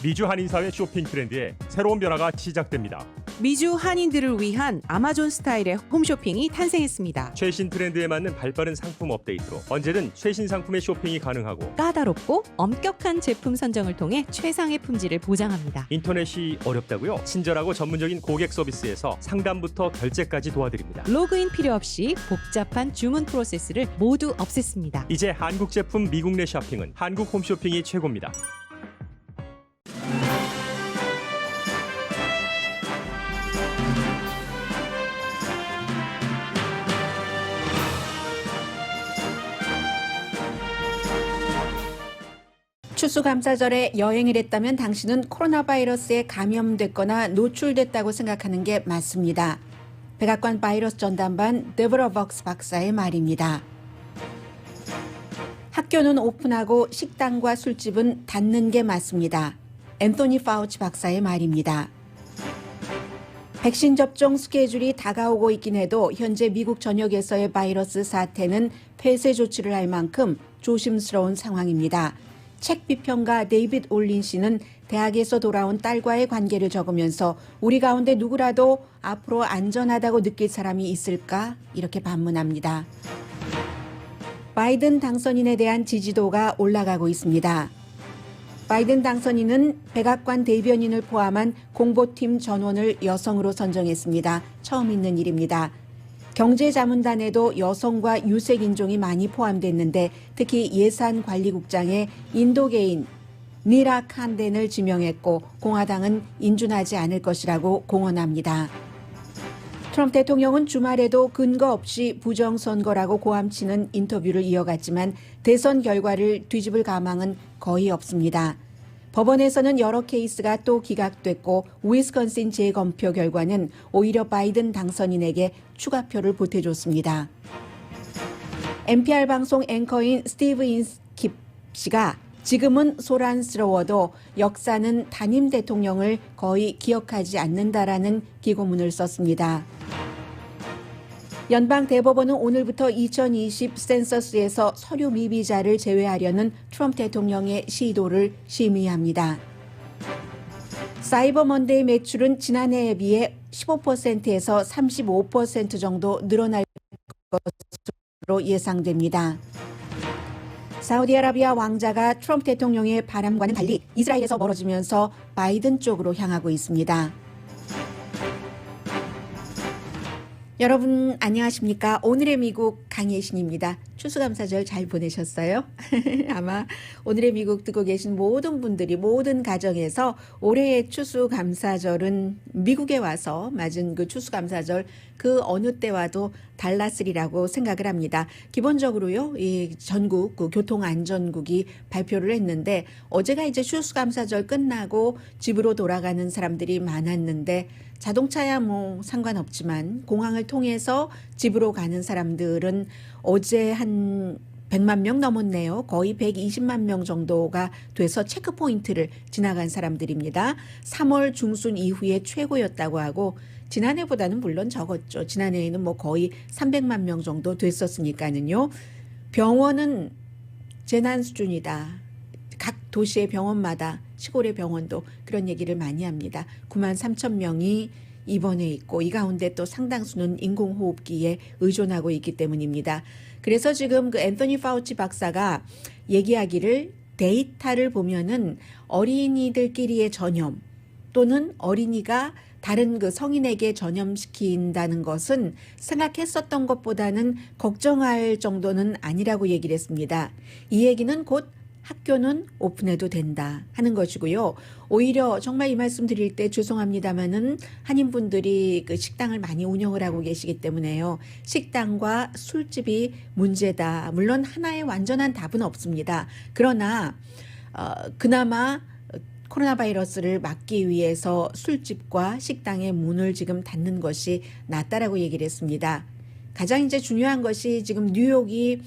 미주 한인사회 쇼핑 트렌드에 새로운 변화가 시작됩니다. 미주 한인들을 위한 아마존 스타일의 홈쇼핑이 탄생했습니다. 최신 트렌드에 맞는 발빠른 상품 업데이트로 언제든 최신 상품의 쇼핑이 가능하고 까다롭고 엄격한 제품 선정을 통해 최상의 품질을 보장합니다. 인터넷이 어렵다고요? 친절하고 전문적인 고객 서비스에서 상담부터 결제까지 도와드립니다. 로그인 필요 없이 복잡한 주문 프로세스를 모두 없앴습니다. 이제 한국 제품 미국 내 쇼핑은 한국 홈쇼핑이 최고입니다. 추수감사절에 여행을 했다면 당신은 코로나 바이러스에 감염됐거나 노출됐다고 생각하는 게 맞습니다. 백악관 바이러스 전담반 데보라 벅스 박사의 말입니다. 학교는 오픈하고 식당과 술집은 닫는 게 맞습니다. 앤토니 파우치 박사의 말입니다. 백신 접종 스케줄이 다가오고 있긴 해도 현재 미국 전역에서의 바이러스 사태는 폐쇄 조치를 할 만큼 조심스러운 상황입니다. 책 비평가 데이빗 올린 씨는 대학에서 돌아온 딸과의 관계를 적으면서 우리 가운데 누구라도 앞으로 안전하다고 느낄 사람이 있을까? 이렇게 반문합니다. 바이든 당선인에 대한 지지도가 올라가고 있습니다. 바이든 당선인은 백악관 대변인을 포함한 공보팀 전원을 여성으로 선정했습니다. 처음 있는 일입니다. 경제자문단에도 여성과 유색인종이 많이 포함됐는데 특히 예산관리국장에 인도계인 니라 칸덴을 지명했고 공화당은 인준하지 않을 것이라고 공언합니다. 트럼프 대통령은 주말에도 근거 없이 부정선거라고 고함치는 인터뷰를 이어갔지만 대선 결과를 뒤집을 가망은 거의 없습니다. 법원에서는 여러 케이스가 또 기각됐고 위스콘신 재검표 결과는 오히려 바이든 당선인에게 추가표를 보태줬습니다. NPR 방송 앵커인 스티브 인스킵 씨가 지금은 소란스러워도 역사는 단임 대통령을 거의 기억하지 않는다라는 기고문을 썼습니다. 연방대법원은 오늘부터 2020 센서스에서 서류 미비자를 제외하려는 트럼프 대통령의 시도를 심의합니다. 사이버 먼데이 매출은 지난해에 비해 15%에서 35% 정도 늘어날 것으로 예상됩니다. 사우디아라비아 왕자가 트럼프 대통령의 바람과는 달리 이스라엘에서 멀어지면서 바이든 쪽으로 향하고 있습니다. 여러분 안녕하십니까? 오늘의 미국 강예신입니다. 추수감사절 잘 보내셨어요? 아마 오늘의 미국 듣고 계신 모든 분들이 모든 가정에서 올해의 추수감사절은 미국에 와서 맞은 그 추수감사절 그 어느 때와도 달랐으리라고 생각을 합니다. 기본적으로요, 이 전국 그 교통안전국이 발표를 했는데 어제가 이제 추수감사절 끝나고 집으로 돌아가는 사람들이 많았는데 자동차야 뭐 상관없지만 공항을 통해서 집으로 가는 사람들은 어제 한 100만 명 넘었네요. 거의 120만 명 정도가 돼서 체크포인트를 지나간 사람들입니다. 3월 중순 이후에 최고였다고 하고 지난해보다는 물론 적었죠. 지난해에는 뭐 거의 300만 명 정도 됐었으니까는요. 병원은 재난 수준이다. 각 도시의 병원마다 시골의 병원도 그런 얘기를 많이 합니다. 9만 3천 명이 입원해 있고 이 가운데 또 상당수는 인공호흡기에 의존하고 있기 때문입니다. 그래서 지금 그 앤토니 파우치 박사가 얘기하기를 데이터를 보면은 어린이들끼리의 전염 또는 어린이가 다른 그 성인에게 전염시킨다는 것은 생각했었던 것보다는 걱정할 정도는 아니라고 얘기를 했습니다. 이 얘기는 곧 학교는 오픈해도 된다 하는 것이고요. 오히려 정말 이 말씀 드릴 때 죄송합니다마는 한인분들이 그 식당을 많이 운영을 하고 계시기 때문에요. 식당과 술집이 문제다. 물론 하나의 완전한 답은 없습니다. 그러나 그나마 코로나 바이러스를 막기 위해서 술집과 식당의 문을 지금 닫는 것이 낫다라고 얘기를 했습니다. 가장 이제 중요한 것이 지금 뉴욕이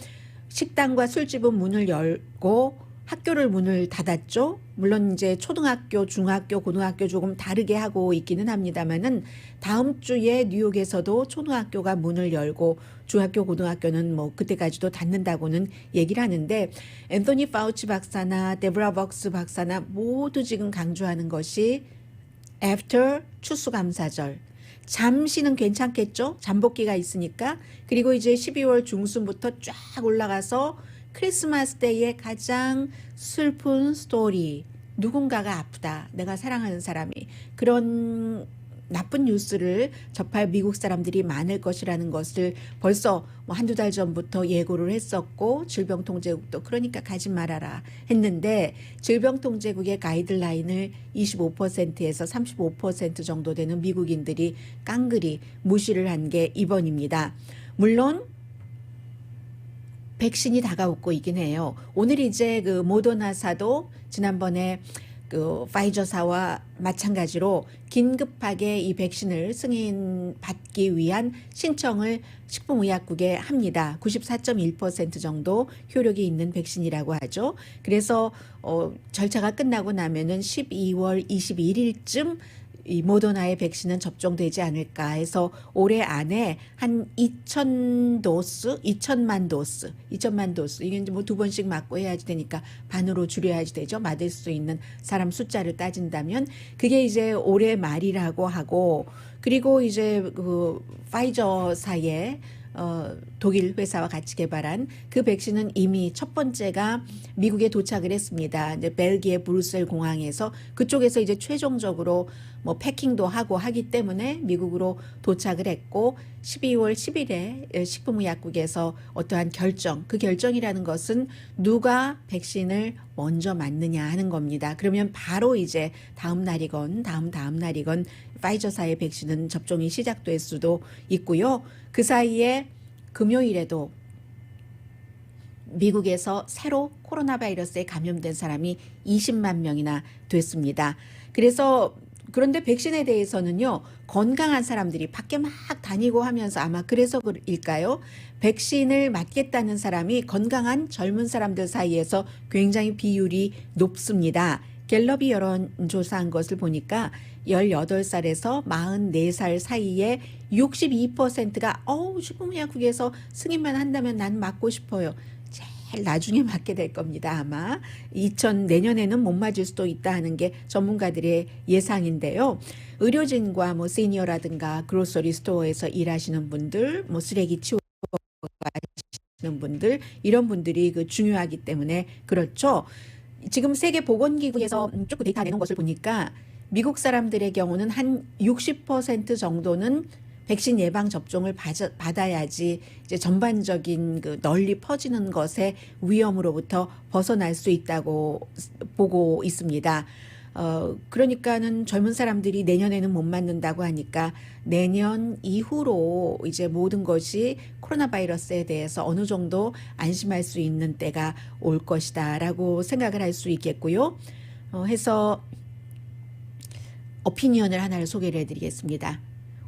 식당과 술집은 문을 열고 학교를 문을 닫았죠. 물론 이제 초등학교, 중학교, 고등학교 조금 다르게 하고 있기는 합니다만은 다음 주에 뉴욕에서도 초등학교가 문을 열고 중학교, 고등학교는 뭐 그때까지도 닫는다고는 얘기를 하는데 앤토니 파우치 박사나 데브라 벅스 박사나 모두 지금 강조하는 것이 after 추수감사절. 잠시는 괜찮겠죠? 잠복기가 있으니까. 그리고 이제 12월 중순부터 쫙 올라가서 크리스마스 데이의 가장 슬픈 스토리. 누군가가 아프다. 내가 사랑하는 사람이. 그런 나쁜 뉴스를 접할 미국 사람들이 많을 것이라는 것을 벌써 뭐 한두 달 전부터 예고를 했었고 질병통제국도 그러니까 가지 말아라 했는데 질병통제국의 가이드라인을 25%에서 35% 정도 되는 미국인들이 깡그리 무시를 한 게 이번입니다. 물론 백신이 다가오고 있긴 해요. 오늘 이제 그 모더나사도 지난번에 그 파이저사와 마찬가지로 긴급하게 이 백신을 승인받기 위한 신청을 식품의약국에 합니다. 94.1% 정도 효력이 있는 백신이라고 하죠. 그래서 절차가 끝나고 나면은 12월 21일쯤 이 모더나의 백신은 접종되지 않을까 해서 올해 안에 한 2,000만 도스 이게 이제 뭐 2번씩 맞고 해야지 되니까 반으로 줄여야지 되죠. 맞을 수 있는 사람 숫자를 따진다면 그게 이제 올해 말이라고 하고 그리고 이제 그 파이저사의 독일 회사와 같이 개발한 그 백신은 이미 첫 번째가 미국에 도착을 했습니다. 이제 벨기에 브뤼셀 공항에서 그쪽에서 이제 최종적으로 뭐 패킹도 하고 하기 때문에 미국으로 도착을 했고 12월 10일에 식품의약국에서 어떠한 결정, 그 결정이라는 것은 누가 백신을 먼저 맞느냐 하는 겁니다. 그러면 바로 이제 다음 날이건 다음 날이건 파이저사의 백신은 접종이 시작될 수도 있고요. 그 사이에 금요일에도 미국에서 새로 코로나 바이러스에 감염된 사람이 20만 명이나 됐습니다. 그런데 백신에 대해서는요, 건강한 사람들이 밖에 막 다니고 하면서 아마 그래서일까요? 백신을 맞겠다는 사람이 건강한 젊은 사람들 사이에서 굉장히 비율이 높습니다. 갤럽이 여론조사한 것을 보니까 18살에서 44살 사이에 62%가 식품의약국에서 승인만 한다면 난 맞고 싶어요. 제일 나중에 맞게 될 겁니다. 아마 내년에는 못 맞을 수도 있다 하는 게 전문가들의 예상인데요. 의료진과 뭐 시니어라든가 그로서리 스토어에서 일하시는 분들, 뭐 쓰레기 치우고 하시는 분들 이런 분들이 그 중요하기 때문에 그렇죠. 지금 세계보건기구에서 조금 데이터 내놓은 것을 보니까 미국 사람들의 경우는 한 60% 정도는 백신 예방 접종을 받아야지 이제 전반적인 그 널리 퍼지는 것의 위험으로부터 벗어날 수 있다고 보고 있습니다. 그러니까는 젊은 사람들이 내년에는 못 맞는다고 하니까 내년 이후로 이제 모든 것이 코로나 바이러스에 대해서 어느 정도 안심할 수 있는 때가 올 것이다라고 생각을 할 수 있겠고요. 해서 오피니언을 하나를 소개를 해드리겠습니다.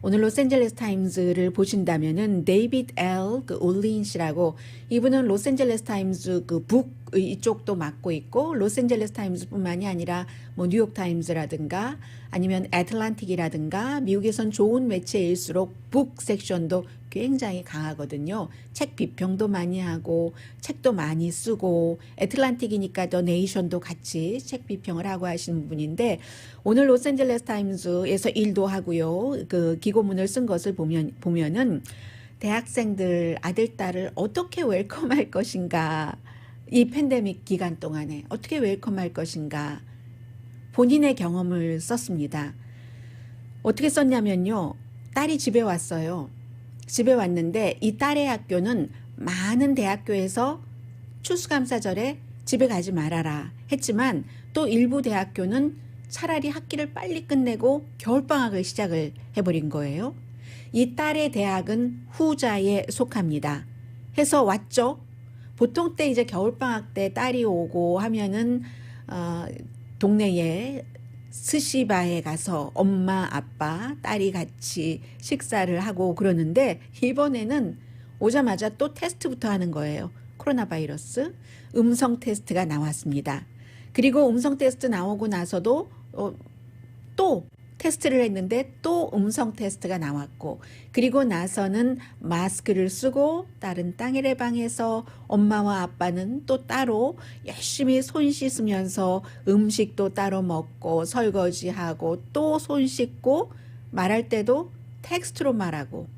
오늘 로스앤젤레스 타임즈를 보신다면은 데이비드 L. 올린 씨라고 이분은 로스앤젤레스 타임즈 그 북 이쪽도 맡고 있고 로스앤젤레스 타임즈뿐만이 아니라 뭐 뉴욕 타임즈라든가 아니면 애틀란틱이라든가 미국에선 좋은 매체일수록 북 섹션도 굉장히 강하거든요. 책 비평도 많이 하고 책도 많이 쓰고 애틀란틱이니까 더 네이션도 같이 책 비평을 하고 하시는 분인데 오늘 로스앤젤레스 타임즈에서 일도 하고요. 그 기고문을 쓴 것을 보면은 대학생들 아들 딸을 어떻게 웰컴할 것인가 이 팬데믹 기간 동안에 어떻게 웰컴할 것인가 본인의 경험을 썼습니다. 어떻게 썼냐면요. 딸이 집에 왔어요. 집에 왔는데 이 딸의 학교는 많은 대학교에서 추수감사절에 집에 가지 말아라 했지만 또 일부 대학교는 차라리 학기를 빨리 끝내고 겨울방학을 시작을 해버린 거예요. 이 딸의 대학은 후자에 속합니다. 해서 왔죠. 보통 때 이제 겨울방학 때 딸이 오고 하면은 동네에 스시바에 가서 엄마, 아빠, 딸이 같이 식사를 하고 그러는데 이번에는 오자마자 또 테스트부터 하는 거예요. 코로나 바이러스 음성 테스트가 나왔습니다. 그리고 음성 테스트 나오고 나서도 또 테스트를 했는데 또 음성 테스트가 나왔고, 그리고 나서는 마스크를 쓰고 다른 땅의 방에서 엄마와 아빠는 또 따로 열심히 손 씻으면서 음식도 따로 먹고 설거지하고 또 손 씻고, 말할 때도 텍스트로 말하고,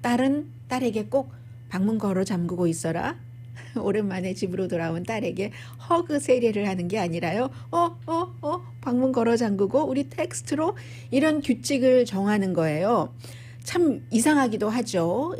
딸에게 꼭 방문 걸어 잠그고 있어라. 오랜만에 집으로 돌아온 딸에게 허그 세례를 하는 게 아니라요. 방문 걸어 잠그고 우리 텍스트로, 이런 규칙을 정하는 거예요. 참 이상하기도 하죠.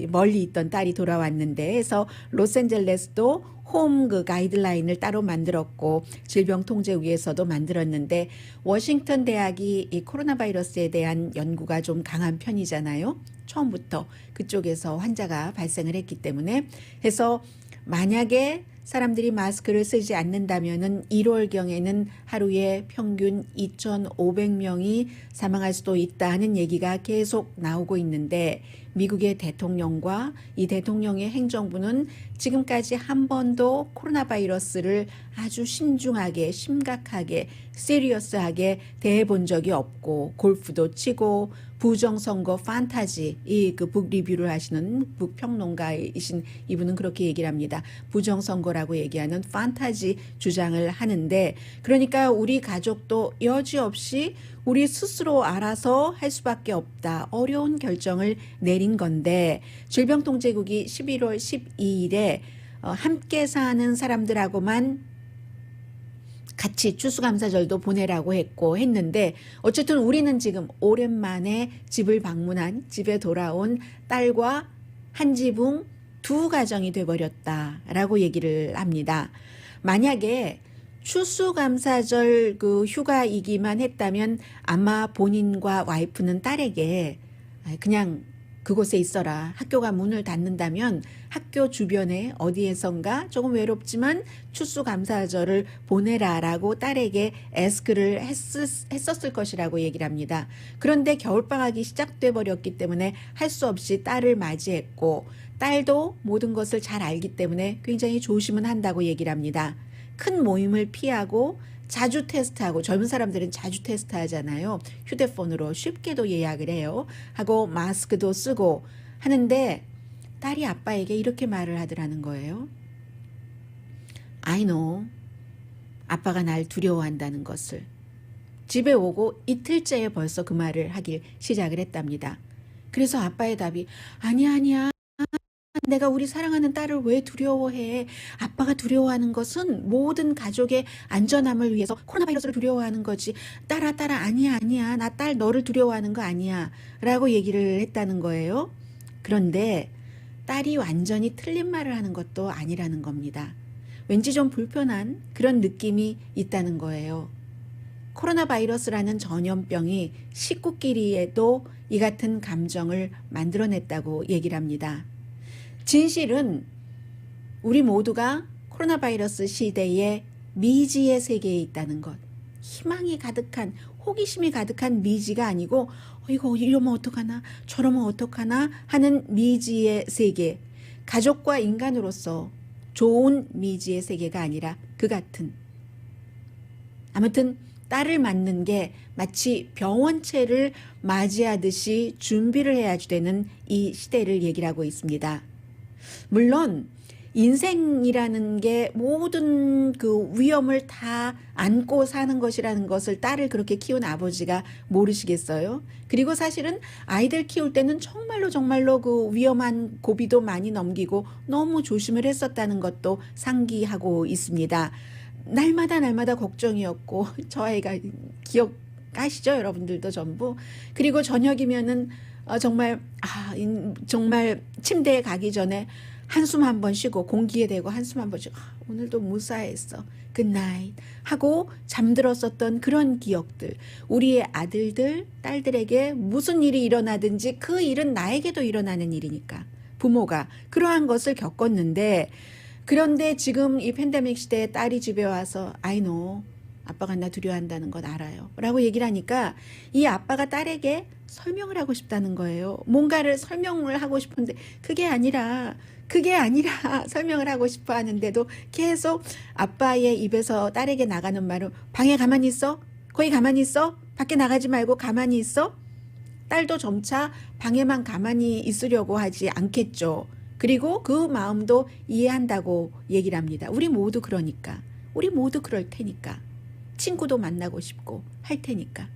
멀리 있던 딸이 돌아왔는데 해서 로스앤젤레스도 홈 가이드라인을 따로 만들었고, 질병통제위에서도 만들었는데, 워싱턴 대학이 이 코로나 바이러스에 대한 연구가 좀 강한 편이잖아요. 처음부터 그쪽에서 환자가 발생을 했기 때문에. 해서 만약에 사람들이 마스크를 쓰지 않는다면은 1월경에는 하루에 평균 2,500명이 사망할 수도 있다는 얘기가 계속 나오고 있는데, 미국의 대통령과 이 대통령의 행정부는 지금까지 한 번도 코로나 바이러스를 아주 신중하게, 심각하게, 시리어스하게 대해본 적이 없고, 골프도 치고 부정선거 판타지, 그 북 리뷰를 하시는 북 평론가이신 이분은 그렇게 얘기를 합니다. 부정선거라고 얘기하는 판타지 주장을 하는데, 그러니까 우리 가족도 여지없이 우리 스스로 알아서 할 수밖에 없다. 어려운 결정을 내린 건데, 질병통제국이 11월 12일에 함께 사는 사람들하고만 같이 추수감사절도 보내라고 했는데, 어쨌든 우리는 지금 오랜만에 집을 방문한, 집에 돌아온 딸과 한 지붕 두 가정이 돼버렸다라고 얘기를 합니다. 만약에 추수감사절 그 휴가이기만 했다면 아마 본인과 와이프는 딸에게 그냥 그곳에 있어라, 학교가 문을 닫는다면 학교 주변에 어디에선가 조금 외롭지만 추수감사절을 보내라라고 딸에게 애스크를 했었을 것이라고 얘기를 합니다. 그런데 겨울방학이 시작돼 버렸기 때문에 할 수 없이 딸을 맞이했고, 딸도 모든 것을 잘 알기 때문에 굉장히 조심은 한다고 얘기를 합니다. 큰 모임을 피하고 자주 테스트하고, 젊은 사람들은 자주 테스트하잖아요. 휴대폰으로 쉽게도 예약을 해요. 하고 마스크도 쓰고 하는데, 딸이 아빠에게 이렇게 말을 하더라는 거예요. I know. 아빠가 날 두려워한다는 것을. 집에 오고 이틀째에 벌써 그 말을 하길 시작을 했답니다. 그래서 아빠의 답이 아니야. 내가 우리 사랑하는 딸을 왜 두려워해? 아빠가 두려워하는 것은 모든 가족의 안전함을 위해서 코로나 바이러스를 두려워하는 거지. 딸아 아니야. 나 딸 너를 두려워하는 거 아니야. 라고 얘기를 했다는 거예요. 그런데 딸이 완전히 틀린 말을 하는 것도 아니라는 겁니다. 왠지 좀 불편한 그런 느낌이 있다는 거예요. 코로나 바이러스라는 전염병이 식구끼리에도 이 같은 감정을 만들어냈다고 얘기를 합니다. 진실은 우리 모두가 코로나 바이러스 시대에 미지의 세계에 있다는 것, 희망이 가득한, 호기심이 가득한 미지가 아니고 이거 이러면 어떡하나 저러면 어떡하나 하는 미지의 세계, 가족과 인간으로서 좋은 미지의 세계가 아니라 그 같은, 아무튼 딸을 맞는 게 마치 병원체를 맞이하듯이 준비를 해야지 되는 이 시대를 얘기를 하고 있습니다. 물론 인생이라는 게 모든 그 위험을 다 안고 사는 것이라는 것을 딸을 그렇게 키운 아버지가 모르시겠어요? 그리고 사실은 아이들 키울 때는 정말로 그 위험한 고비도 많이 넘기고 너무 조심을 했었다는 것도 상기하고 있습니다. 날마다 걱정이었고, 저 아이가 기억하시죠? 여러분들도 전부. 그리고 저녁이면은 정말 침대에 가기 전에 한숨 한번 쉬고, 공기에 대고 한숨 한번 쉬고, 오늘도 무사했어, 굿나잇 하고 잠들었었던 그런 기억들. 우리의 아들들, 딸들에게 무슨 일이 일어나든지 그 일은 나에게도 일어나는 일이니까 부모가 그러한 것을 겪었는데, 그런데 지금 이 팬데믹 시대에 딸이 집에 와서 I know, 아빠가 나 두려워한다는 것 알아요. 라고 얘기를 하니까 이 아빠가 딸에게 설명을 하고 싶다는 거예요. 뭔가를 설명을 하고 싶은데 그게 아니라 설명을 하고 싶어 하는데도 계속 아빠의 입에서 딸에게 나가는 말은 방에 가만히 있어? 거기 가만히 있어? 밖에 나가지 말고 가만히 있어? 딸도 점차 방에만 가만히 있으려고 하지 않겠죠. 그리고 그 마음도 이해한다고 얘기를 합니다. 우리 모두 그러니까. 우리 모두 그럴 테니까. 친구도 만나고 싶고 할 테니까.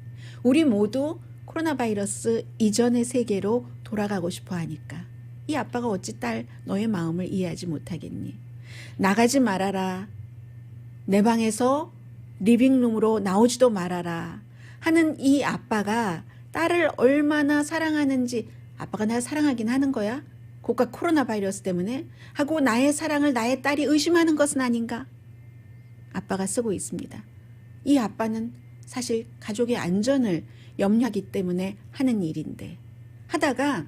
우리 모두 코로나 바이러스 이전의 세계로 돌아가고 싶어 하니까. 이 아빠가 어찌 딸 너의 마음을 이해하지 못하겠니? 나가지 말아라. 내 방에서 리빙룸으로 나오지도 말아라. 하는 이 아빠가 딸을 얼마나 사랑하는지 아빠가 날 사랑하긴 하는 거야? 고가 코로나 바이러스 때문에? 하고 나의 사랑을 나의 딸이 의심하는 것은 아닌가? 아빠가 쓰고 있습니다. 이 아빠는 사실 가족의 안전을 염려하기 때문에 하는 일인데 하다가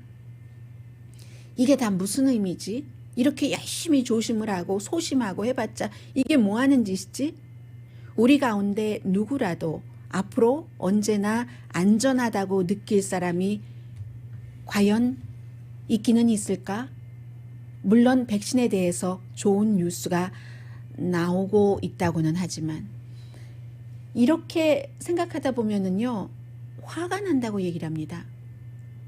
이게 다 무슨 의미지? 이렇게 열심히 조심을 하고 소심하고 해봤자 이게 뭐 하는 짓이지? 우리 가운데 누구라도 앞으로 언제나 안전하다고 느낄 사람이 과연 있기는 있을까? 물론 백신에 대해서 좋은 뉴스가 나오고 있다고는 하지만 이렇게 생각하다 보면은요 화가 난다고 얘기를 합니다.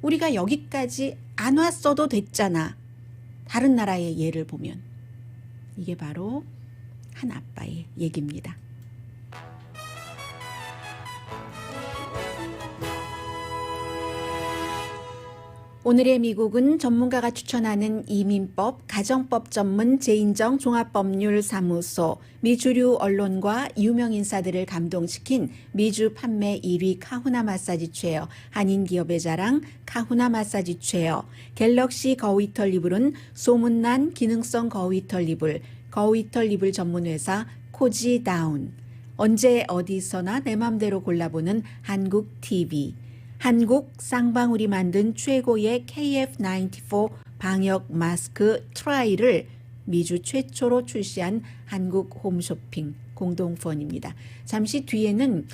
우리가 여기까지 안 왔어도 됐잖아. 다른 나라의 예를 보면 이게 바로 한 아빠의 얘기입니다. 오늘의 미국은 전문가가 추천하는 이민법, 가정법 전문 재인정 종합법률사무소, 미주류 언론과 유명 인사들을 감동시킨 미주 판매 1위 카후나 마사지 체어, 한인 기업의 자랑 카후나 마사지 체어, 갤럭시 거위털 이불은 소문난 기능성 거위털 이불, 거위털 이불 전문 회사 코지다운, 언제 어디서나 내 맘대로 골라보는 한국 TV, 한국 쌍방울이 만든 최고의 KF94 방역 마스크 트라이를 미주 최초로 출시한 한국 홈쇼핑 공동펀입니다. 잠시 뒤에는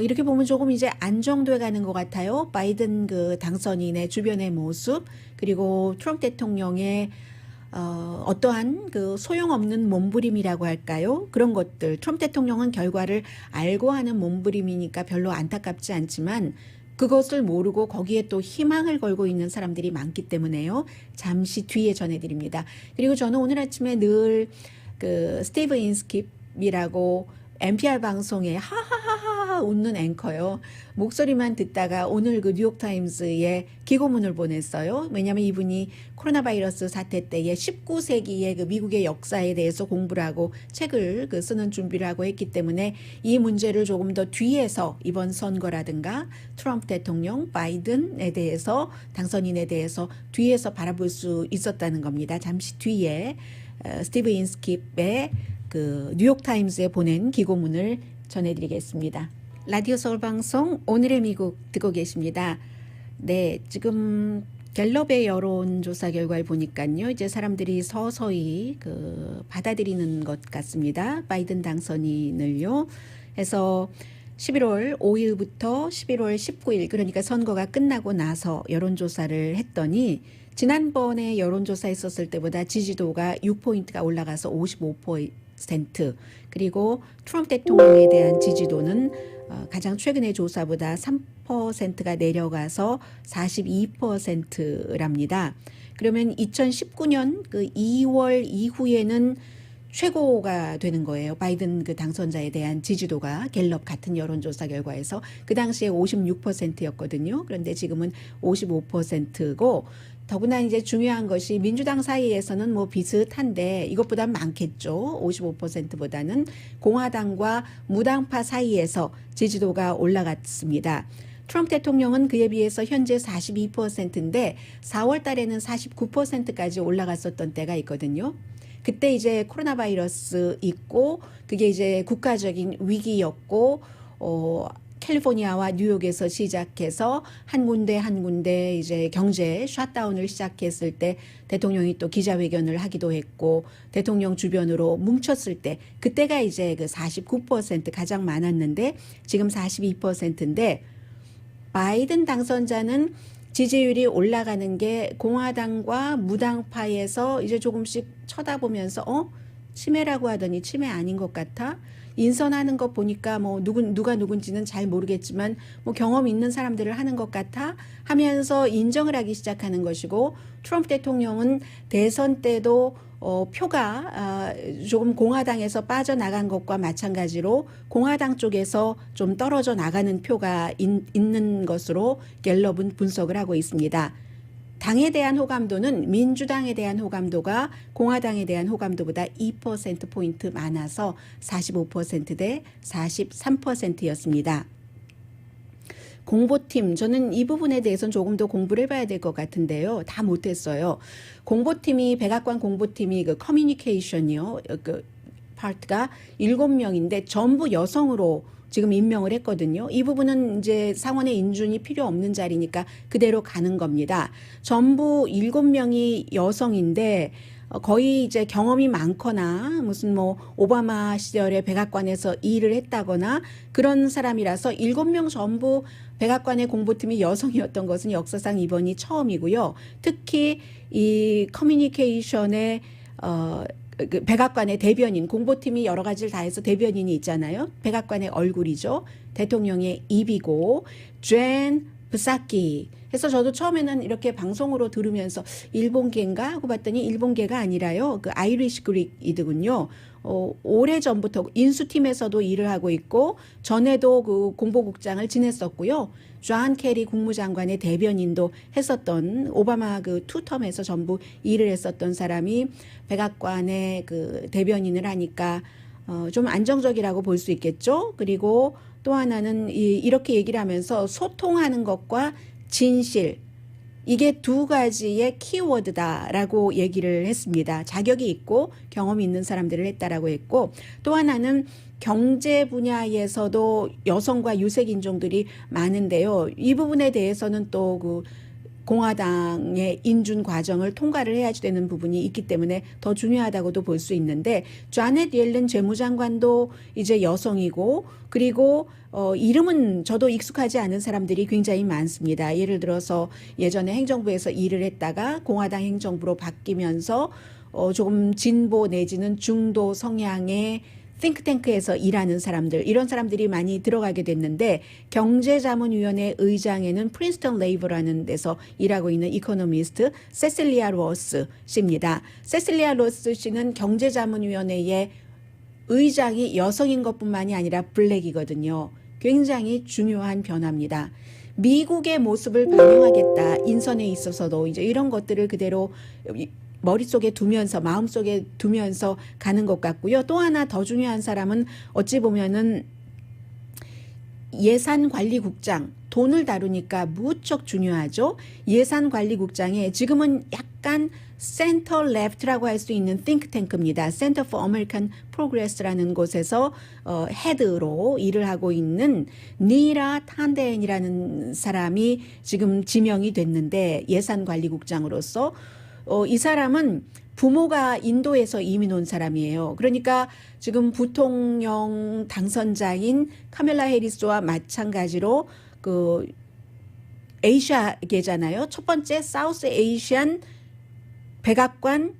이렇게 보면 조금 이제 안정돼 가는 것 같아요. 바이든 그 당선인의 주변의 모습 그리고 트럼프 대통령의 어떠한 그 소용없는 몸부림이라고 할까요? 그런 것들. 트럼프 대통령은 결과를 알고 하는 몸부림이니까 별로 안타깝지 않지만 그것을 모르고 거기에 또 희망을 걸고 있는 사람들이 많기 때문에요. 잠시 뒤에 전해드립니다. 그리고 저는 오늘 아침에 늘 그 스티브 인스킵이라고 NPR 방송에 하하하하 웃는 앵커요. 목소리만 듣다가 오늘 그 뉴욕타임스에 기고문을 보냈어요. 왜냐하면 이분이 코로나 바이러스 사태 때에 19세기의 그 미국의 역사에 대해서 공부를 하고 책을 그 쓰는 준비를 하고 했기 때문에 이 문제를 조금 더 뒤에서 이번 선거라든가 트럼프 대통령, 바이든에 대해서 당선인에 대해서 뒤에서 바라볼 수 있었다는 겁니다. 잠시 뒤에 스티브 인스킵의 그 뉴욕타임스에 보낸 기고문을 전해드리겠습니다. 라디오 서울 방송 오늘의 미국 듣고 계십니다. 네, 지금 갤럽의 여론조사 결과를 보니까요, 이제 사람들이 서서히 그 받아들이는 것 같습니다. 바이든 당선인을요. 해서 11월 5일부터 11월 19일, 그러니까 선거가 끝나고 나서 여론조사를 했더니 지난번에 여론조사 했었을 때보다 지지도가 6포인트가 올라가서 55%, 그리고 트럼프 대통령에 대한 지지도는 가장 최근의 조사보다 3%가 내려가서 42%랍니다. 그러면 2019년 그 2월 이후에는 최고가 되는 거예요. 바이든 그 당선자에 대한 지지도가 갤럽 같은 여론조사 결과에서 그 당시에 56%였거든요. 그런데 지금은 55%고 더구나 이제 중요한 것이 민주당 사이에서는 뭐 비슷한데 이것보다 많겠죠. 55%보다는 공화당과 무당파 사이에서 지지도가 올라갔습니다. 트럼프 대통령은 그에 비해서 현재 42%인데 4월 달에는 49%까지 올라갔었던 때가 있거든요. 그때 이제 코로나 바이러스 있고 그게 이제 국가적인 위기였고 캘리포니아와 뉴욕에서 시작해서 한 군데 이제 경제 셧다운을 시작했을 때 대통령이 또 기자회견을 하기도 했고 대통령 주변으로 뭉쳤을 때 그때가 이제 그 49% 가장 많았는데 지금 42%인데 바이든 당선자는 지지율이 올라가는 게 공화당과 무당파에서 이제 조금씩 쳐다보면서 치매라고 하더니 치매 아닌 것 같아. 인선하는 것 보니까 뭐 누가 누군지는 잘 모르겠지만 뭐 경험 있는 사람들을 하는 것 같아 하면서 인정을 하기 시작하는 것이고 트럼프 대통령은 대선 때도 표가 조금 공화당에서 빠져나간 것과 마찬가지로 공화당 쪽에서 좀 떨어져 나가는 표가 있는 것으로 갤럽은 분석을 하고 있습니다. 당에 대한 호감도는 민주당에 대한 호감도가 공화당에 대한 호감도보다 2%포인트 많아서 45%대 43%였습니다. 공보팀, 저는 이 부분에 대해서는 조금 더 공부를 해봐야 될 것 같은데요. 다 못했어요. 공보팀이, 백악관 공보팀이 그 커뮤니케이션이요. 그 파트가 7명인데 전부 여성으로 지금 임명을 했거든요. 이 부분은 이제 상원의 인준이 필요 없는 자리니까 그대로 가는 겁니다. 전부 7명이 여성인데 거의 이제 경험이 많거나 무슨 뭐 오바마 시절에 백악관에서 일을 했다거나 그런 사람이라서 7명 전부 백악관의 공보팀이 여성이었던 것은 역사상 이번이 처음이고요. 특히 이 커뮤니케이션의 그 백악관의 대변인, 공보팀이 여러 가지를 다 해서 대변인이 있잖아요. 백악관의 얼굴이죠. 대통령의 입이고 젠 브사키 해서 저도 처음에는 이렇게 방송으로 들으면서 일본계인가 하고 봤더니 일본계가 아니라요. 그 아이리시 그릭이더군요. 오래전부터 인수팀에서도 일을 하고 있고 전에도 그 공보국장을 지냈었고요. 존 케리 국무장관의 대변인도 했었던 오바마 그 투텀에서 전부 일을 했었던 사람이 백악관의 그 대변인을 하니까 좀 안정적이라고 볼 수 있겠죠. 그리고 또 하나는 이렇게 얘기를 하면서 소통하는 것과 진실 이게 두 가지의 키워드다라고 얘기를 했습니다. 자격이 있고 경험이 있는 사람들을 했다라고 했고 또 하나는 경제 분야에서도 여성과 유색 인종들이 많은데요. 이 부분에 대해서는 또 그 공화당의 인준 과정을 통과를 해야 되는 부분이 있기 때문에 더 중요하다고도 볼 수 있는데 자넷 옐런 재무장관도 이제 여성이고 그리고 이름은 저도 익숙하지 않은 사람들이 굉장히 많습니다. 예를 들어서 예전에 행정부에서 일을 했다가 공화당 행정부로 바뀌면서 조금 진보 내지는 중도 성향의 띵크탱크에서 일하는 사람들 이런 사람들이 많이 들어가게 됐는데 경제자문위원회 의장에는 프린스턴 레이버라는 데서 일하고 있는 이코노미스트 세실리아 로스 씨입니다. 세실리아 로스 씨는 경제자문위원회의 의장이 여성인 것뿐만이 아니라 블랙이거든요. 굉장히 중요한 변화입니다. 미국의 모습을 반영하겠다. 인선에 있어서도 이제 이런 것들을 그대로 머릿속에 두면서 마음속에 두면서 가는 것 같고요. 또 하나 더 중요한 사람은 어찌 보면은 예산관리국장 돈을 다루니까 무척 중요하죠. 예산관리국장에 지금은 약간 센터 레프트라고 할 수 있는 띵크탱크입니다. Center for American Progress라는 곳에서 헤드로 일을 하고 있는 니라 탄덴이라는 사람이 지금 지명이 됐는데 예산관리국장으로서 이 사람은 부모가 인도에서 이민 온 사람이에요. 그러니까 지금 부통령 당선자인 카멜라 해리스와 마찬가지로 그 아시아계잖아요. 첫 번째 사우스 에이시안 백악관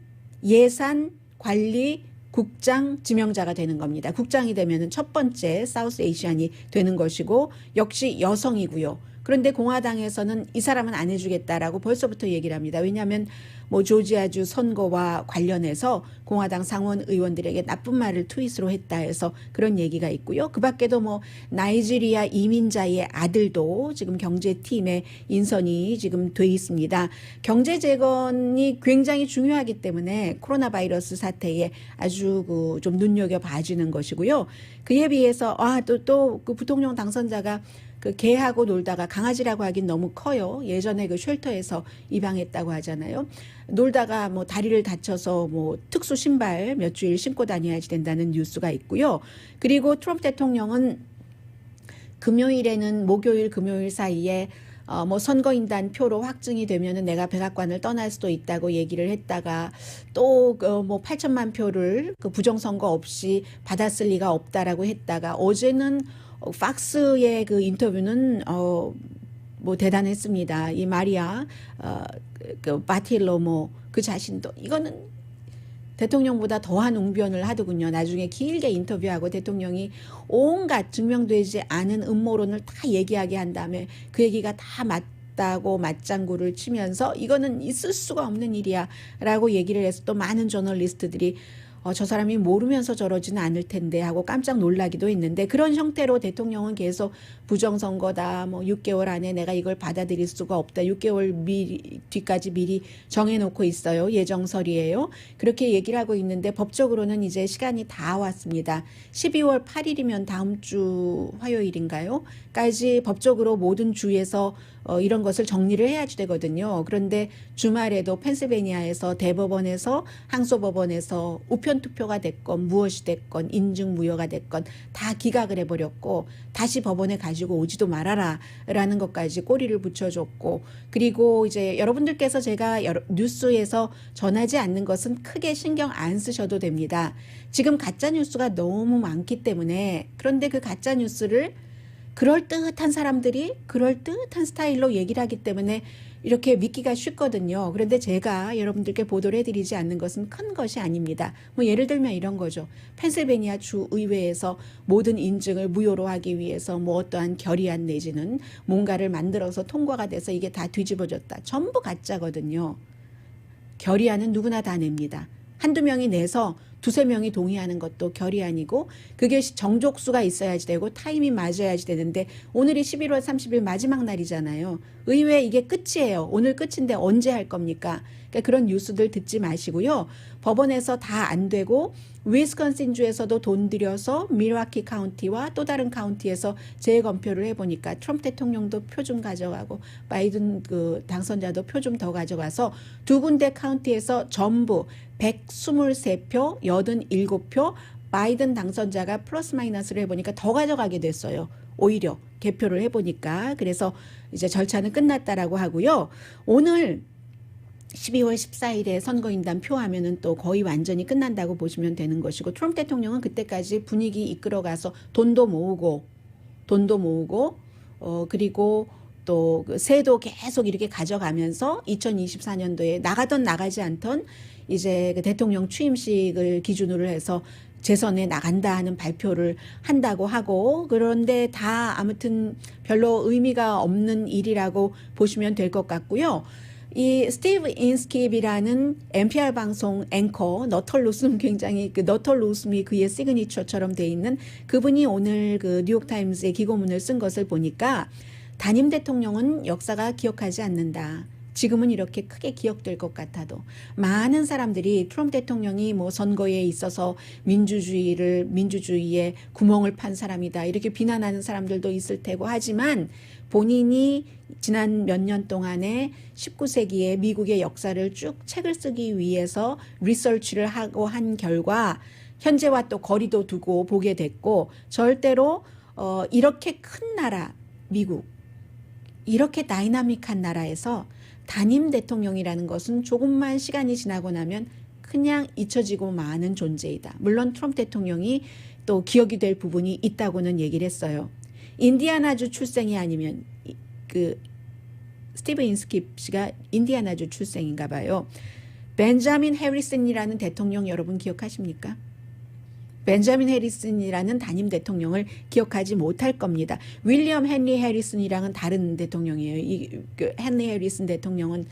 예산 관리 국장 지명자가 되는 겁니다. 국장이 되면은 첫 번째 사우스 에이시안이 되는 것이고 역시 여성이고요. 그런데 공화당에서는 이 사람은 안 해주겠다라고 벌써부터 얘기를 합니다. 왜냐하면 뭐 조지아주 선거와 관련해서 공화당 상원 의원들에게 나쁜 말을 트윗으로 했다 해서 그런 얘기가 있고요. 그 밖에도 뭐 나이지리아 이민자의 아들도 지금 경제팀에 인선이 지금 돼 있습니다. 경제 재건이 굉장히 중요하기 때문에 코로나 바이러스 사태에 아주 그 좀 눈여겨 봐주는 것이고요. 그에 비해서 또 그 부통령 당선자가 그 개하고 놀다가 강아지라고 하긴 너무 커요. 예전에 그 쉘터에서 입양했다고 하잖아요. 놀다가 뭐 다리를 다쳐서 뭐 특수 신발 몇 주일 신고 다녀야지 된다는 뉴스가 있고요. 그리고 트럼프 대통령은 금요일에는 목요일 금요일 사이에 뭐 선거인단 표로 확정이 되면은 내가 백악관을 떠날 수도 있다고 얘기를 했다가 또 뭐 8천만 표를 그 부정선거 없이 받았을 리가 없다라고 했다가 어제는 팍스의 그 인터뷰는 뭐 대단했습니다. 이 마리아 그 바틸로모 그 자신도 이거는 대통령보다 더한 웅변을 하더군요. 나중에 길게 인터뷰하고 대통령이 온갖 증명되지 않은 음모론을 다 얘기하게 한 다음에 그 얘기가 다 맞다고 맞장구를 치면서 이거는 있을 수가 없는 일이야 라고 얘기를 해서 또 많은 저널리스트들이 저 사람이 모르면서 저러지는 않을 텐데 하고 깜짝 놀라기도 했는데 그런 형태로 대통령은 계속 부정선거다 뭐 6개월 안에 내가 이걸 받아들일 수가 없다 6개월 뒤까지 미리 정해놓고 있어요 예정설이에요 그렇게 얘기를 하고 있는데 법적으로는 이제 시간이 다 왔습니다 12월 8일이면 다음 주 화요일인가요? 까지 법적으로 모든 주에서 이런 것을 정리를 해야지 되거든요. 그런데 주말에도 펜실베니아에서 대법원에서 항소법원에서 우편 투표가 됐건 무엇이 됐건 인증무효가 됐건 다 기각을 해버렸고 다시 법원에 가지고 오지도 말아라 라는 것까지 꼬리를 붙여줬고 그리고 이제 여러분들께서 제가 뉴스에서 전하지 않는 것은 크게 신경 안 쓰셔도 됩니다. 지금 가짜뉴스가 너무 많기 때문에 그런데 그 가짜뉴스를 그럴듯한 사람들이 그럴듯한 스타일로 얘기를 하기 때문에 이렇게 믿기가 쉽거든요. 그런데 제가 여러분들께 보도를 해드리지 않는 것은 큰 것이 아닙니다. 뭐 예를 들면 이런 거죠. 펜실베니아 주 의회에서 모든 인증을 무효로 하기 위해서 뭐 어떠한 결의안 내지는 뭔가를 만들어서 통과가 돼서 이게 다 뒤집어졌다. 전부 가짜거든요. 결의안은 누구나 다 냅니다. 한두 명이 내서 두세 명이 동의하는 것도 결의안이고 그게 정족수가 있어야지 되고 타임이 맞아야지 되는데 오늘이 11월 30일 마지막 날이잖아요. 의회 이게 끝이에요. 오늘 끝인데 언제 할 겁니까? 그러니까 그런 뉴스들 듣지 마시고요. 법원에서 다 안 되고 위스콘신주에서도 돈 들여서 밀와키 카운티와 또 다른 카운티에서 재검표를 해보니까 트럼프 대통령도 표 좀 가져가고 바이든 그 당선자도 표 좀 더 가져가서 두 군데 카운티에서 전부 123표, 87표 바이든 당선자가 플러스 마이너스를 해보니까 더 가져가게 됐어요. 오히려 개표를 해보니까 그래서 이제 절차는 끝났다라고 하고요. 오늘 12월 14일에 선거인단 표하면은 또 거의 완전히 끝난다고 보시면 되는 것이고 트럼프 대통령은 그때까지 분위기 이끌어가서 돈도 모으고 그리고 또 그 세도 계속 이렇게 가져가면서 2024년도에 나가던 나가지 않던 이제 그 대통령 취임식을 기준으로 해서 재선에 나간다 하는 발표를 한다고 하고 그런데 다 아무튼 별로 의미가 없는 일이라고 보시면 될 것 같고요. 이 스티브 인스킵이라는 NPR 방송 앵커 너털 로슴 굉장히 그 너털 로슴이 그의 시그니처처럼 돼 있는 그분이 오늘 그 뉴욕타임스의 기고문을 쓴 것을 보니까 단임 대통령은 역사가 기억하지 않는다. 지금은 이렇게 크게 기억될 것 같아도 많은 사람들이 트럼프 대통령이 뭐 선거에 있어서 민주주의에 구멍을 판 사람이다 이렇게 비난하는 사람들도 있을 테고 하지만 본인이 지난 몇 년 동안에 19세기의 미국의 역사를 쭉 책을 쓰기 위해서 리서치를 하고 한 결과 현재와 또 거리도 두고 보게 됐고 절대로 이렇게 큰 나라 미국 이렇게 다이나믹한 나라에서 단임 대통령이라는 것은 조금만 시간이 지나고 나면 그냥 잊혀지고 마는 존재이다. 물론 트럼프 대통령이 또 기억이 될 부분이 있다고는 얘기를 했어요. 인디아나주 출생이 아니면 그 스티브 인스킵 씨가 인디아나주 출생인가 봐요. 벤자민 해리슨이라는 대통령 여러분 기억하십니까? 벤자민 해리슨이라는 단임 대통령을 기억하지 못할 겁니다. 윌리엄 헨리 해리슨이랑은 다른 대통령이에요. 그 헨리 해리슨 대통령은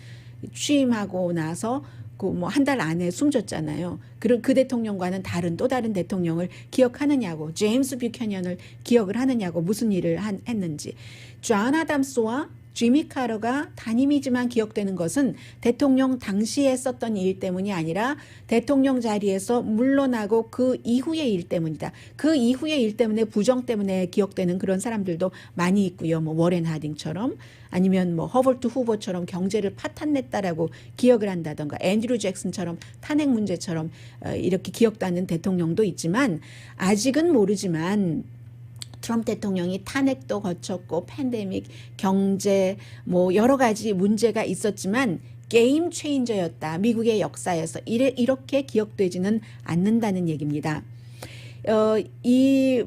취임하고 나서 그 뭐 한 달 안에 숨졌잖아요. 그 대통령과는 다른 또 다른 대통령을 기억하느냐고 제임스 뷰캐넌을 기억을 하느냐고 무슨 일을 했는지. 존 아담스와 지미 카터가 단임이지만 기억되는 것은 대통령 당시에 썼던 일 때문이 아니라 대통령 자리에서 물러나고 그 이후의 일 때문이다. 그 이후의 일 때문에 부정 때문에 기억되는 그런 사람들도 많이 있고요. 뭐 워렌 하딩처럼 아니면 뭐 허버트 후보처럼 경제를 파탄냈다라고 기억을 한다던가 앤드류 잭슨처럼 탄핵 문제처럼 이렇게 기억도 하는 대통령도 있지만 아직은 모르지만 트럼프 대통령이 탄핵도 거쳤고 팬데믹, 경제 뭐 여러 가지 문제가 있었지만 게임 체인저였다. 미국의 역사에서 이렇게 기억되지는 않는다는 얘기입니다. 이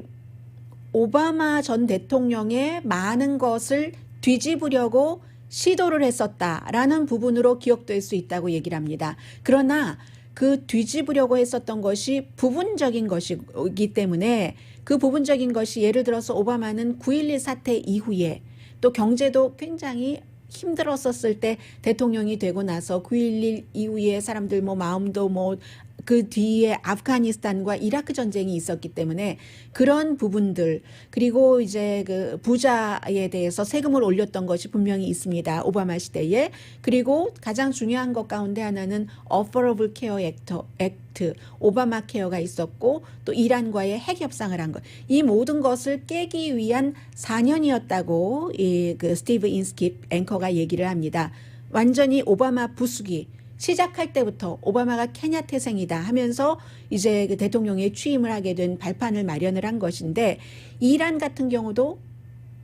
오바마 전 대통령의 많은 것을 뒤집으려고 시도를 했었다라는 부분으로 기억될 수 있다고 얘기를 합니다. 그러나 그 뒤집으려고 했었던 것이 부분적인 것이기 때문에 그 부분적인 것이 예를 들어서 오바마는 9.11 사태 이후에 또 경제도 굉장히 힘들었었을 때 대통령이 되고 나서 9.11 이후에 사람들 뭐 마음도 뭐 그 뒤에 아프가니스탄과 이라크 전쟁이 있었기 때문에 그런 부분들 그리고 이제 그 부자에 대해서 세금을 올렸던 것이 분명히 있습니다. 오바마 시대에. 그리고 가장 중요한 것 가운데 하나는 Affordable Care Act, 오바마 케어가 있었고 또 이란과의 핵 협상을 한 것. 이 모든 것을 깨기 위한 4년이었다고 그 스티브 인스킵 앵커가 얘기를 합니다. 완전히 오바마 부수기. 시작할 때부터 오바마가 케냐 태생이다 하면서 이제 그 대통령에 취임을 하게 된 발판을 마련을 한 것인데 이란 같은 경우도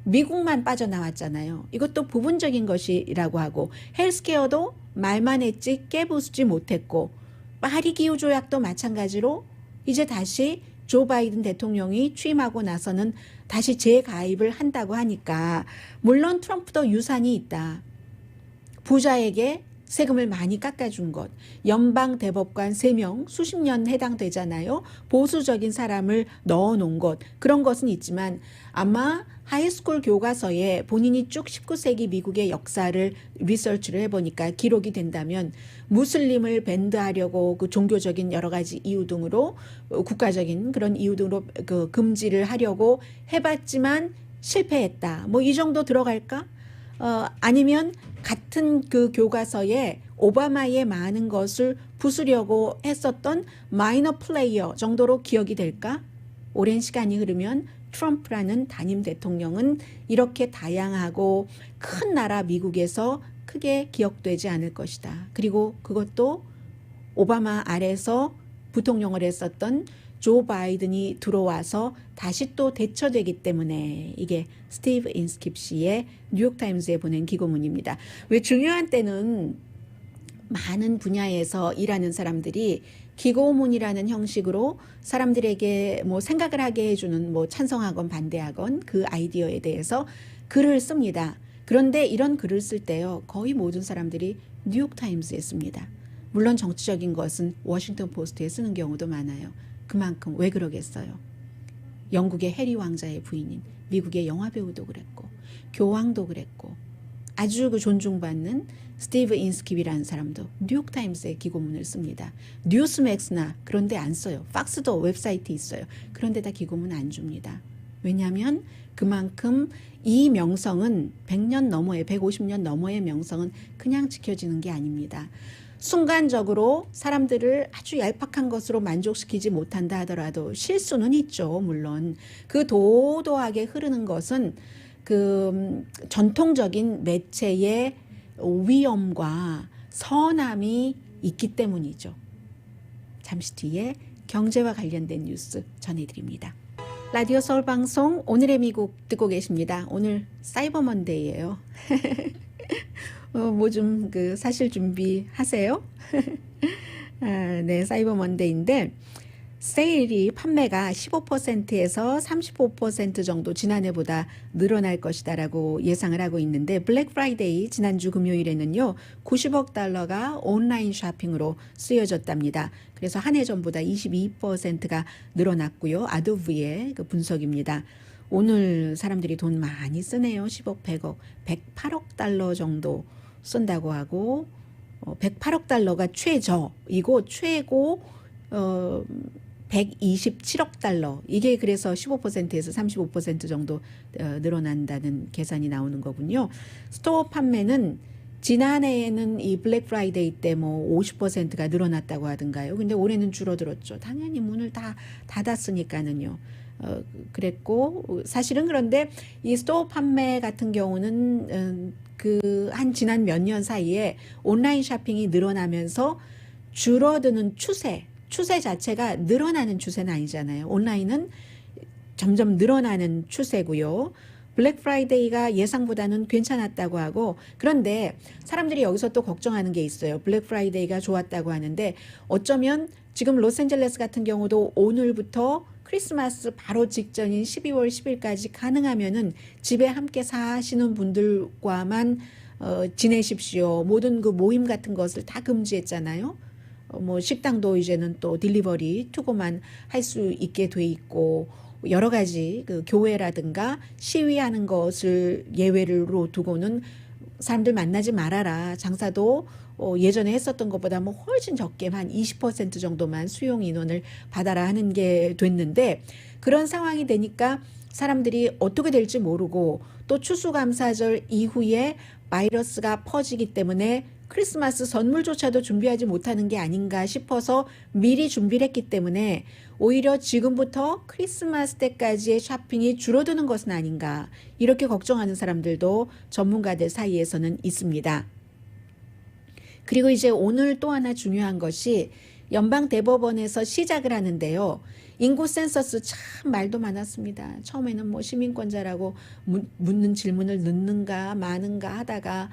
미국만 빠져나왔잖아요. 이것도 부분적인 것이라고 하고 헬스케어도 말만 했지 깨부수지 못했고 파리 기후 조약도 마찬가지로 이제 다시 조 바이든 대통령이 취임하고 나서는 다시 재가입을 한다고 하니까 물론 트럼프도 유산이 있다. 부자에게 세금을 많이 깎아준 것. 연방 대법관 3명 수십 년 해당되잖아요. 보수적인 사람을 넣어놓은 것. 그런 것은 있지만 아마 하이스쿨 교과서에 본인이 쭉 19세기 미국의 역사를 리서치를 해보니까 기록이 된다면 무슬림을 밴드하려고 그 종교적인 여러 가지 이유 등으로 국가적인 그런 이유 등으로 그 금지를 하려고 해봤지만 실패했다. 뭐 이 정도 들어갈까? 아니면 같은 그 교과서에 오바마의 많은 것을 부수려고 했었던 마이너 플레이어 정도로 기억이 될까? 오랜 시간이 흐르면 트럼프라는 단임 대통령은 이렇게 다양하고 큰 나라 미국에서 크게 기억되지 않을 것이다. 그리고 그것도 오바마 아래서 부통령을 했었던 조 바이든이 들어와서 다시 또 대처되기 때문에 이게 스티브 인스킵 씨의 뉴욕타임즈에 보낸 기고문입니다. 왜 중요한 때는 많은 분야에서 일하는 사람들이 기고문이라는 형식으로 사람들에게 뭐 생각을 하게 해주는 뭐 찬성하건 반대하건 그 아이디어에 대해서 글을 씁니다. 그런데 이런 글을 쓸 때요 거의 모든 사람들이 뉴욕타임즈에 씁니다. 물론 정치적인 것은 워싱턴 포스트에 쓰는 경우도 많아요. 그만큼 왜 그러겠어요? 영국의 해리 왕자의 부인인 미국의 영화배우도 그랬고 교황도 그랬고 아주 그 존중받는 스티브 인스킵이라는 사람도 뉴욕타임스에 기고문을 씁니다. 뉴스맥스나 그런 데 안 써요. 팍스도 웹사이트 있어요. 그런 데다 기고문 안 줍니다. 왜냐하면 그만큼 이 명성은 100년 너머의 150년 너머의 명성은 그냥 지켜지는 게 아닙니다. 순간적으로 사람들을 아주 얄팍한 것으로 만족시키지 못한다 하더라도 실수는 있죠. 물론 그 도도하게 흐르는 것은 그 전통적인 매체의 위엄과 선함이 있기 때문이죠. 잠시 뒤에 경제와 관련된 뉴스 전해드립니다. 라디오 서울 방송 오늘의 미국 듣고 계십니다. 오늘 사이버 먼데이예요. 뭐 좀 그 사실 준비하세요. 네, 사이버 먼데이인데 세일이 판매가 15%에서 35% 정도 지난해보다 늘어날 것이다라고 예상을 하고 있는데 블랙 프라이데이 지난주 금요일에는요 90억 달러가 온라인 쇼핑으로 쓰여졌답니다. 그래서 한 해 전보다 22%가 늘어났고요. 아도브의 그 분석입니다. 오늘 사람들이 돈 많이 쓰네요. 10억, 100억, 108억 달러 정도 쓴다고 하고 108억 달러가 최저이고 최고 127억 달러 이게 그래서 15%에서 35% 정도 늘어난다는 계산이 나오는 거군요. 스토어 판매는 지난해에는 이 블랙 프라이데이 때 뭐 50%가 늘어났다고 하던가요. 근데 올해는 줄어들었죠. 당연히 문을 다 닫았으니까는요. 그랬고 사실은 그런데 이 스토어 판매 같은 경우는 한 지난 몇 년 사이에 온라인 쇼핑이 늘어나면서 줄어드는 추세 자체가 늘어나는 추세는 아니잖아요. 온라인은 점점 늘어나는 추세고요. 블랙 프라이데이가 예상보다는 괜찮았다고 하고, 그런데 사람들이 여기서 또 걱정하는 게 있어요. 블랙 프라이데이가 좋았다고 하는데 어쩌면 지금 로스앤젤레스 같은 경우도 오늘부터 크리스마스 바로 직전인 12월 10일까지 가능하면은 집에 함께 사시는 분들과만 지내십시오. 모든 그 모임 같은 것을 다 금지했잖아요. 뭐 식당도 이제는 또 딜리버리 투고만 할 수 있게 돼 있고, 여러 가지 그 교회라든가 시위하는 것을 예외로 두고는 사람들 만나지 말아라. 장사도 예전에 했었던 것보다 뭐 훨씬 적게 한 20% 정도만 수용 인원을 받아라 하는 게 됐는데, 그런 상황이 되니까 사람들이 어떻게 될지 모르고 또 추수감사절 이후에 바이러스가 퍼지기 때문에 크리스마스 선물조차도 준비하지 못하는 게 아닌가 싶어서 미리 준비를 했기 때문에 오히려 지금부터 크리스마스 때까지의 쇼핑이 줄어드는 것은 아닌가, 이렇게 걱정하는 사람들도 전문가들 사이에서는 있습니다. 그리고 이제 오늘 또 하나 중요한 것이 연방대법원에서 시작을 하는데요. 인구 센서스 참 말도 많았습니다. 처음에는 뭐 시민권자라고 묻는 질문을 넣는가 마는가 하다가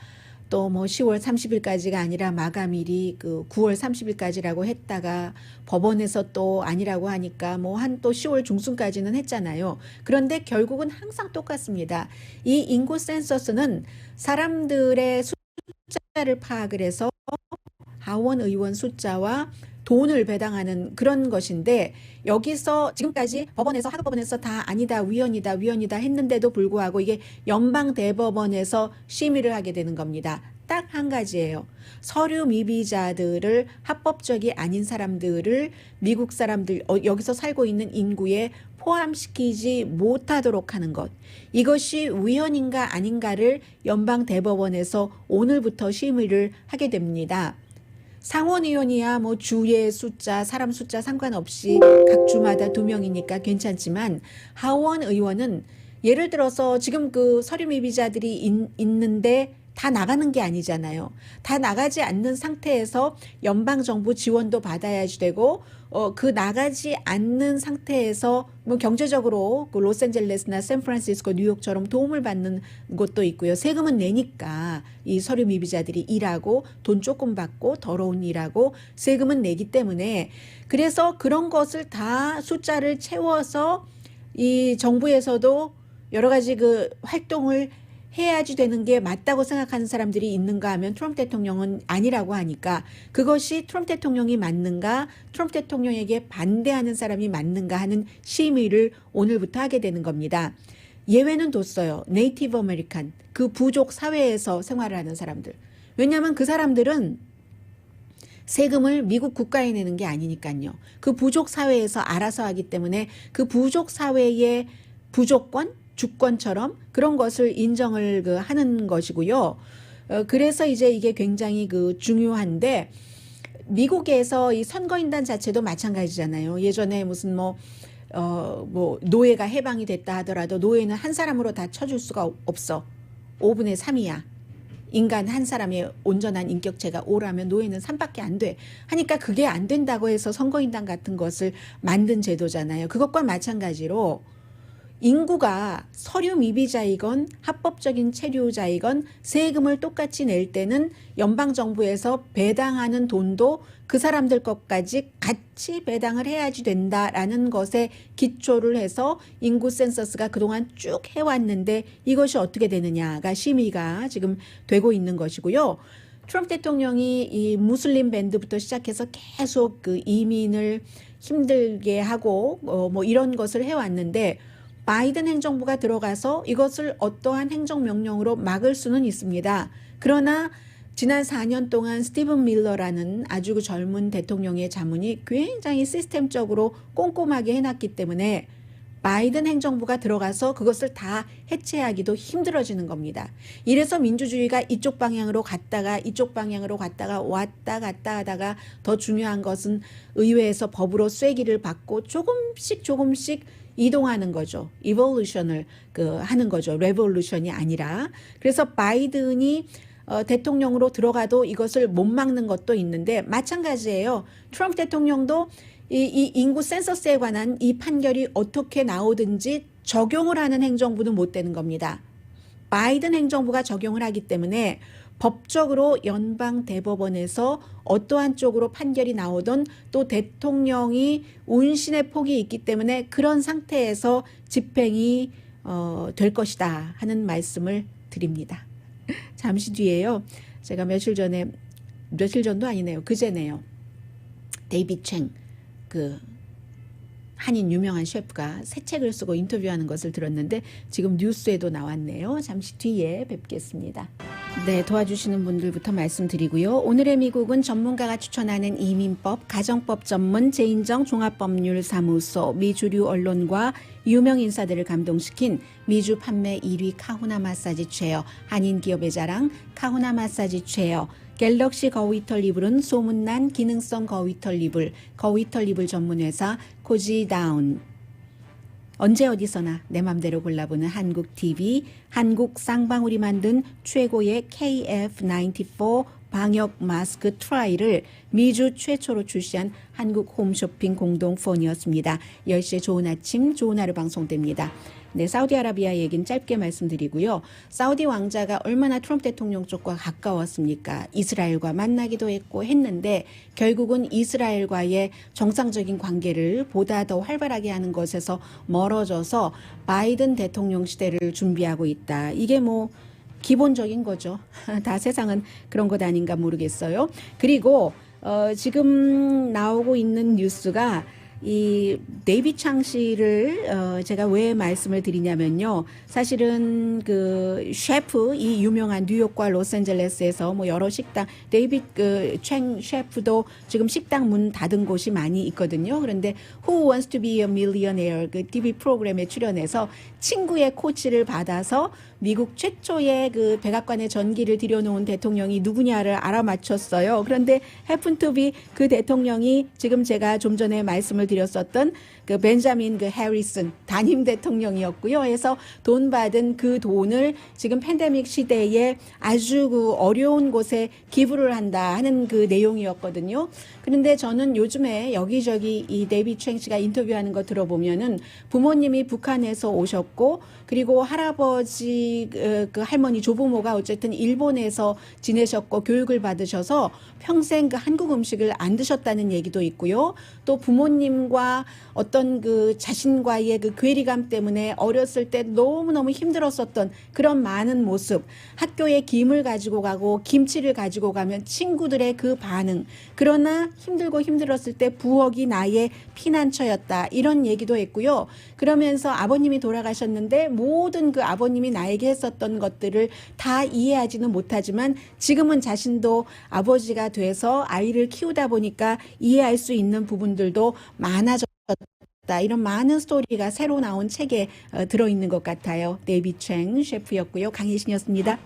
또 뭐 10월 30일까지가 아니라 마감일이 그 9월 30일까지라고 했다가 법원에서 또 아니라고 하니까 뭐 한 또 10월 중순까지는 했잖아요. 그런데 결국은 항상 똑같습니다. 이 인구 센서스는 사람들의 숫자를 파악을 해서 하원 의원 숫자와 돈을 배당하는 그런 것인데, 여기서 지금까지 법원에서 하급법원에서 다 아니다 위헌이다 했는데도 불구하고 이게 연방대법원에서 심의를 하게 되는 겁니다. 딱 한 가지예요. 서류 미비자들을, 합법적이 아닌 사람들을 미국 사람들 여기서 살고 있는 인구에 포함시키지 못하도록 하는 것, 이것이 위헌인가 아닌가를 연방대법원에서 오늘부터 심의를 하게 됩니다. 상원의원이야 뭐 주의 숫자, 사람 숫자 상관없이 각 주마다 2명이니까 괜찮지만, 하원 의원은 예를 들어서 지금 그 서류 미비자들이 있는데 다 나가는 게 아니잖아요. 다 나가지 않는 상태에서 연방정부 지원도 받아야지 되고, 그 나가지 않는 상태에서 뭐 경제적으로 그 로스앤젤레스나 샌프란시스코, 뉴욕처럼 도움을 받는 곳도 있고요. 세금은 내니까 이 서류 미비자들이 일하고 돈 조금 받고 더러운 일하고 세금은 내기 때문에, 그래서 그런 것을 다 숫자를 채워서 이 정부에서도 여러 가지 그 활동을 해야지 되는 게 맞다고 생각하는 사람들이 있는가 하면 트럼프 대통령은 아니라고 하니까, 그것이 트럼프 대통령이 맞는가, 트럼프 대통령에게 반대하는 사람이 맞는가 하는 심의를 오늘부터 하게 되는 겁니다. 예외는 뒀어요. 네이티브 아메리칸, 그 부족 사회에서 생활을 하는 사람들. 왜냐하면 그 사람들은 세금을 미국 국가에 내는 게 아니니까요. 그 부족 사회에서 알아서 하기 때문에 그 부족 사회의 부족권, 주권처럼 그런 것을 인정을 하는 것이고요. 그래서 이제 이게 굉장히 중요한데, 미국에서 이 선거인단 자체도 마찬가지잖아요. 예전에 무슨 뭐 노예가 해방이 됐다 하더라도 노예는 한 사람으로 다 쳐줄 수가 없어. 5분의 3이야. 인간 한 사람의 온전한 인격체가 5라면 노예는 3밖에 안 돼. 하니까 그게 안 된다고 해서 선거인단 같은 것을 만든 제도잖아요. 그것과 마찬가지로 인구가 서류 미비자이건 합법적인 체류자이건 세금을 똑같이 낼 때는 연방정부에서 배당하는 돈도 그 사람들 것까지 같이 배당을 해야지 된다라는 것에 기초를 해서 인구 센서스가 그동안 쭉 해왔는데, 이것이 어떻게 되느냐가 심의가 지금 되고 있는 것이고요. 트럼프 대통령이 이 무슬림 밴드부터 시작해서 계속 그 이민을 힘들게 하고 뭐 이런 것을 해왔는데, 바이든 행정부가 들어가서 이것을 어떠한 행정명령으로 막을 수는 있습니다. 그러나 지난 4년 동안 스티븐 밀러라는 아주 그 젊은 대통령의 자문이 굉장히 시스템적으로 꼼꼼하게 해놨기 때문에 바이든 행정부가 들어가서 그것을 다 해체하기도 힘들어지는 겁니다. 이래서 민주주의가 이쪽 방향으로 갔다가 이쪽 방향으로 갔다가 왔다 갔다 하다가, 더 중요한 것은 의회에서 법으로 쐐기를 받고 조금씩 이동하는 거죠. 이볼루션을 하는 거죠. 레볼루션이 아니라. 그래서 바이든이 대통령으로 들어가도 이것을 못 막는 것도 있는데 마찬가지예요. 트럼프 대통령도 이 인구 센서스에 관한 이 판결이 어떻게 나오든지 적용을 하는 행정부는 못 되는 겁니다. 바이든 행정부가 적용을 하기 때문에 법적으로 연방 대법원에서 어떠한 쪽으로 판결이 나오든 또 대통령이 운신의 폭이 있기 때문에 그런 상태에서 집행이 될 것이다 하는 말씀을 드립니다. 잠시 뒤에요. 제가 며칠 전도 아니네요. 그제네요. 데이빗 챙 한인 유명한 셰프가 새 책을 쓰고 인터뷰하는 것을 들었는데 지금 뉴스에도 나왔네요. 잠시 뒤에 뵙겠습니다. 네, 도와주시는 분들부터 말씀드리고요. 오늘의 미국은 전문가가 추천하는 이민법, 가정법 전문 제인정 종합법률사무소, 미주류 언론과 유명 인사들을 감동시킨 미주 판매 1위 카후나 마사지 체어, 한인 기업의 자랑 카후나 마사지 체어, 갤럭시 거위털 이불은 소문난 기능성 거위털 이불 전문회사 코지다운, 언제 어디서나 내 맘대로 골라보는 한국TV, 한국 쌍방울이 만든 최고의 KF94 방역 마스크 트라이를 미주 최초로 출시한 한국 홈쇼핑 공동폰이었습니다. 10시에 좋은 아침, 좋은 하루 방송됩니다. 네, 사우디아라비아 얘기는 짧게 말씀드리고요. 사우디 왕자가 얼마나 트럼프 대통령 쪽과 가까웠습니까? 이스라엘과 만나기도 했는데 결국은 이스라엘과의 정상적인 관계를 보다 더 활발하게 하는 것에서 멀어져서 바이든 대통령 시대를 준비하고 있다. 이게 기본적인 거죠. 다 세상은 그런 것 아닌가 모르겠어요. 그리고 지금 나오고 있는 뉴스가 이 데이빗 창 씨를 제가 왜 말씀을 드리냐면요. 사실은 그 셰프, 이 유명한 뉴욕과 로스앤젤레스에서 여러 식당, 데이빗 챙 셰프도 지금 식당 문 닫은 곳이 많이 있거든요. 그런데 Who Wants to be a Millionaire 그 TV 프로그램에 출연해서 친구의 코치를 받아서 미국 최초의 그 백악관의 전기를 들여놓은 대통령이 누구냐를 알아맞혔어요. 그런데 happen to be 그 대통령이 지금 제가 좀 전에 말씀을 드렸었던 그 벤자민 해리슨 단임 대통령이었고요. 해서 돈 받은 그 돈을 지금 팬데믹 시대에 아주 그 어려운 곳에 기부를 한다 하는 그 내용이었거든요. 그런데 저는 요즘에 여기저기 이 데이빗 챙 씨가 인터뷰하는 거 들어보면은 부모님이 북한에서 오셨고 그리고 할아버지 그 할머니 조부모가 어쨌든 일본에서 지내셨고 교육을 받으셔서 평생 그 한국 음식을 안 드셨다는 얘기도 있고요. 또 부모님과 어떤 그 자신과의 그 괴리감 때문에 어렸을 때 너무너무 힘들었었던 그런 많은 모습, 학교에 김을 가지고 가고 김치를 가지고 가면 친구들의 그 반응, 그러나 힘들고 힘들었을 때 부엌이 나의 피난처였다 이런 얘기도 했고요. 그러면서 아버님이 돌아가셨는데 모든 그 아버님이 나에게 했었던 것들을 다 이해하지는 못하지만 지금은 자신도 아버지가 돼서 아이를 키우다 보니까 이해할 수 있는 부분들도 많아졌다. 이런 많은 스토리가 새로 나온 책에 들어있는 것 같아요. 데이빗 챙 셰프였고요. 강혜신이었습니다.